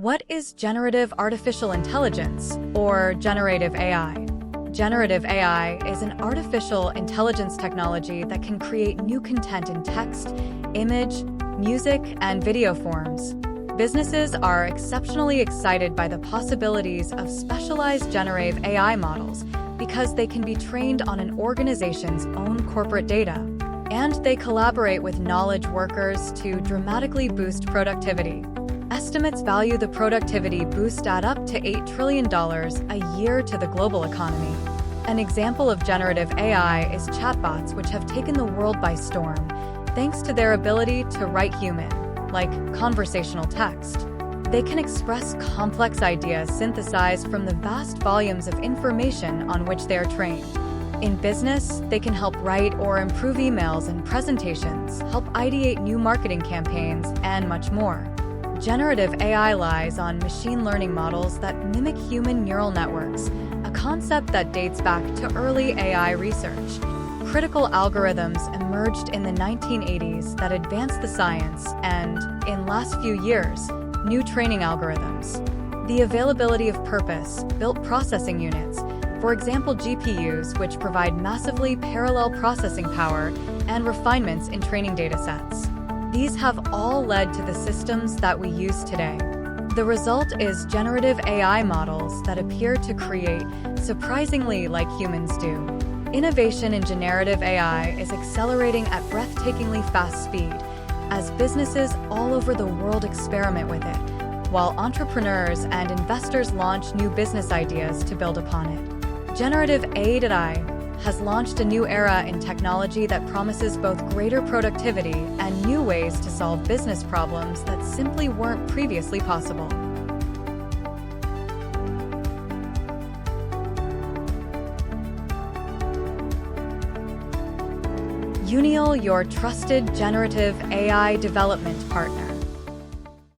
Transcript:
What is generative artificial intelligence, or generative AI? Generative AI is an artificial intelligence technology that can create new content in text, image, music, and video forms. Businesses are exceptionally excited by the possibilities of specialized generative AI models because they can be trained on an organization's own corporate data, and they collaborate with knowledge workers to dramatically boost productivity. Estimates value the productivity boost at up to $8 trillion a year to the global economy. An example of generative AI is chatbots, which have taken the world by storm, thanks to their ability to write human, like conversational text. They can express complex ideas synthesized from the vast volumes of information on which they are trained. In business, they can help write or improve emails and presentations, help ideate new marketing campaigns, and much more. Generative AI relies on machine learning models that mimic human neural networks, a concept that dates back to early AI research. Critical algorithms emerged in the 1980s that advanced the science and, in last few years, new training algorithms. The availability of purpose-built processing units, for example GPUs, which provide massively parallel processing power and refinements in training datasets. These have all led to the systems that we use today. The result is generative AI models that appear to create surprisingly like humans do. Innovation in generative AI is accelerating at breathtakingly fast speed as businesses all over the world experiment with it, while entrepreneurs and investors launch new business ideas to build upon it. Generative AI has launched a new era in technology that promises both greater productivity and new ways to solve business problems that simply weren't previously possible. UNIAL, your trusted generative AI development partner.